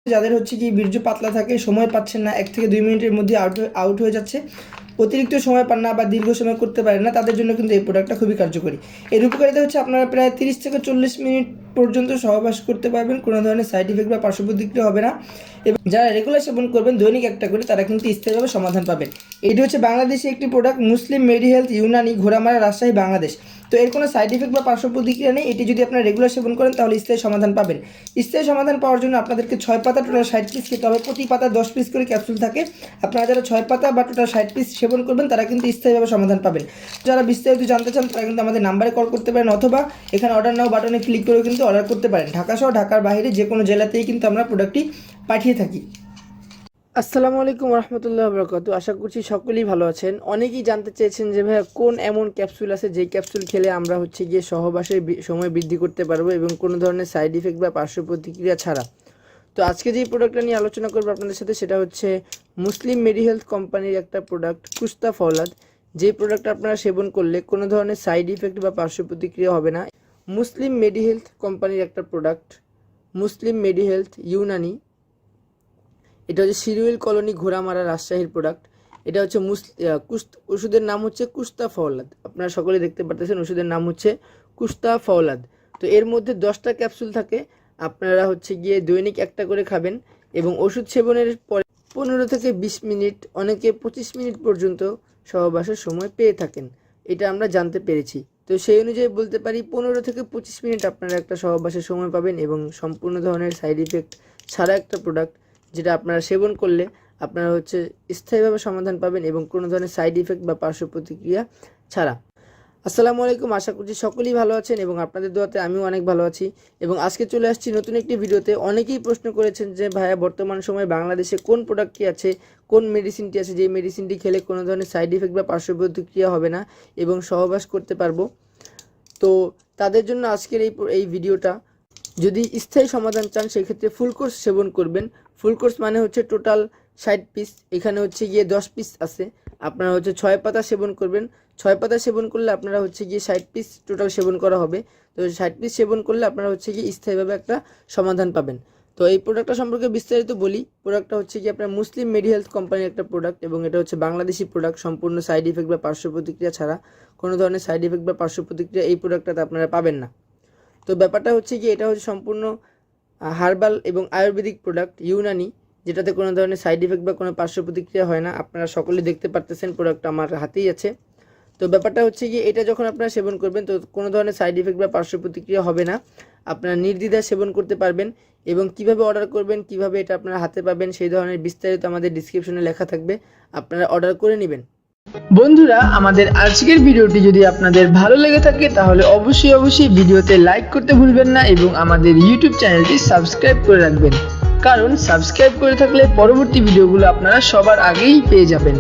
যাদের হচ্ছে কি বীর্য পাতলা থাকে, সময় পাচ্ছেন না, 1 থেকে 2 মিনিটের মধ্যে আউট হয়ে যাচ্ছে, অতিরিক্ত সময় পান না বা দীর্ঘ সময় করতে পারেন না, তাদের জন্য কিন্তু এই প্রোডাক্টটা খুবই কার্যকরী। এর উপকারিতা হচ্ছে আপনারা প্রায় 30 থেকে 40 মিনিট পর্যন্ত সহবাস করতে পারবেন, কোনো ধরনের সাইড ইফেক্ট বা পার্শ্ব প্রতিক্রিয়া হবে না। এবং যারা রেগুলার সেবন করবেন দৈনিক একটা করে, তারা কিন্তু স্থায়ীভাবে সমাধান পাবেন। এটি হচ্ছে বাংলাদেশি একটি প্রোডাক্ট, মুসলিম মেডি হেলথ, ইউনানি, ঘোড়ামারা, রাজশাহী, বাংলাদেশ। তো এর কোনো সাইড ইফেক্ট বা পার্শ্ব প্রতিক্রিয়া নেই। এটি যদি আপনারা রেগুলার সেবন করেন তাহলে স্থায়ী সমাধান পাবেন। স্থায়ী সমাধান পাওয়ার জন্য আপনাদেরকে 6 পাতা টোটাল 60 পিস খেতে হবে। প্রতি পাতা 10 পিস করে ক্যাপসুল থাকে। আপনারা যারা 6 পাতা বা টোটাল 60 পিস সেবন করবেন তারা কিন্তু স্থায়ীভাবে সমাধান পাবেন। যারা বিস্তারিত জানতে চান তারা কিন্তু আমাদের নাম্বারে কল করতে পারেন, অথবা এখানে অর্ডার নাও বাটনে ক্লিক করেও কিন্তু অর্ডার করতে পারেন। ঢাকা সহ ঢাকার বাইরে যে কোনো জেলাতেই কিন্তু আমরা প্রোডাক্টটি পাঠিয়ে থাকি। আসসালামু আলাইকুম রহমতুল্লাহ বরকাতু। আশা করছি সকলেই ভালো আছেন। অনেকেই জানতে চেয়েছেন যে ভাইয়া কোন এমন ক্যাপসুল আছে যেই ক্যাপসুল খেলে আমরা হচ্ছে গিয়ে সহবাসের সময় বৃদ্ধি করতে পারবো এবং কোনো ধরনের সাইড ইফেক্ট বা পার্শ্ব প্রতিক্রিয়া ছাড়া। তো আজকে যেই প্রোডাক্টটা নিয়ে আলোচনা করবো আপনাদের সাথে সেটা হচ্ছে মুসলিম মেডি হেলথ কোম্পানির একটা প্রোডাক্ট কুস্তা ফওলাদ। যেই প্রোডাক্ট আপনারা সেবন করলে কোনো ধরনের সাইড ইফেক্ট বা পার্শ্ব প্রতিক্রিয়া হবে না। মুসলিম মেডি হেলথ কোম্পানির একটা প্রোডাক্ট মুসলিম মেডি হেলথ ইউনানি, এটা হচ্ছে শিরুইল কলোনি, ঘোড়ামারা, রাজশাহীর প্রোডাক্ট। এটা হচ্ছে ওষুধের নাম হচ্ছে কুস্তা ফওলাদ। আপনারা সকলে দেখতে পারতেছেন ওষুধের নাম হচ্ছে কুস্তা ফওলাদ। তো এর মধ্যে 10টা ক্যাপসুল থাকে। আপনারা হচ্ছে গিয়ে দৈনিক একটা করে খাবেন এবং ওষুধ সেবনের পরে 15 থেকে 20 মিনিট, অনেকে 25 মিনিট পর্যন্ত সহবাসের সময় পেয়ে থাকেন। এটা আমরা জানতে পেরেছি। তো সেই অনুযায়ী বলতে পারি 15 থেকে 25 মিনিট আপনারা একটা সহবাসের সময় পাবেন এবং সম্পূর্ণ ধরনের সাইড ইফেক্ট ছাড়া একটা প্রোডাক্ট, যেটা আপনারা সেবন করলে আপনারা হচ্ছে স্থায়ীভাবে সমাধান পাবেন এবং কোনো ধরনের সাইড ইফেক্ট বা পার্শ্ব প্রতিক্রিয়া ছাড়া। আসসালামু আলাইকুম, আশা করছি সকলেই ভালো আছেন এবং আপনাদের দোয়াতে আমিও অনেক ভালো আছি। এবং আজকে চলে আসছি নতুন একটি ভিডিওতে। অনেকেই প্রশ্ন করেছেন যে ভাইয়া বর্তমান সময়ে বাংলাদেশে কোন প্রোডাক্টটি আছে, কোন মেডিসিনটি আছে যেই মেডিসিনটি খেলে কোনো ধরনের সাইড ইফেক্ট বা পার্শ্ব প্রতিক্রিয়া হবে না এবং সহবাস করতে পারবো। তো তাদের জন্য আজকের এই ভিডিওটা। যদি স্থায়ী সমাধান চান সেক্ষেত্রে ফুল কোর্স সেবন করবেন। ফুল কোর্স মানে হচ্ছে টোটাল 60 পিস, এখানে হচ্ছে গিয়ে 10 পিস আছে। আপনারা হচ্ছে 6 পাতা সেবন করবেন। 6 পাতা সেবন করলে আপনারা হচ্ছে গিয়ে 60 পিস টোটাল সেবন করা হবে। তো 60 পিস সেবন করলে আপনারা হচ্ছে গিয়ে স্থায়ীভাবে একটা সমাধান পাবেন। তো এই প্রোডাক্টটা সম্পর্কে বিস্তারিত বলি। প্রোডাক্টটা হচ্ছে কি আপনার মুসলিম মেডি হেলথ কোম্পানির একটা প্রোডাক্ট এবং এটা হচ্ছে বাংলাদেশি প্রোডাক্ট, সম্পূর্ণ সাইড ইফেক্ট বা পার্শ্ব প্রতিক্রিয়া ছাড়া। কোনো ধরনের সাইড ইফেক্ট বা পার্শ্ব প্রতিক্রিয়া এই প্রোডাক্টটাতে আপনারা পাবেন না। তো ব্যাপারটা হচ্ছে কি এটা হচ্ছে সম্পূর্ণ হার্বাল এবং আয়ুর্বেদিক প্রোডাক্ট ইউনানি, যেটাতে কোনো ধরনের সাইড ইফেক্ট বা কোনো পার্শ্ব প্রতিক্রিয়া হয় না। আপনারা সকলে দেখতে পারতেছেন প্রোডাক্টটা আমার হাতেই আছে। তো ব্যাপারটা হচ্ছে কি এটা যখন আপনারা সেবন করবেন তো কোনো ধরনের সাইড ইফেক্ট বা পার্শ্ব প্রতিক্রিয়া হবে না। আপনারা নির্দ্বিধায় সেবন করতে পারবেন এবং কিভাবে অর্ডার করবেন, কিভাবে এটা আপনারা হাতে পাবেন সেই ধরনের বিস্তারিত আমাদের ডিসক্রিপশনে লেখা থাকবে, আপনারা অর্ডার করে নেবেন। বন্ধুরা, আমাদের আজকের ভিডিওটি যদি আপনাদের ভালো লেগে থাকে তাহলে অবশ্যই ভিডিওতে লাইক করতে ভুলবেন না এবং আমাদের ইউটিউব চ্যানেলটি সাবস্ক্রাইব করে রাখবেন, কারণ সাবস্ক্রাইব করে থাকলে পরবর্তী ভিডিওগুলো আপনারা সবার আগেই পেয়ে যাবেন।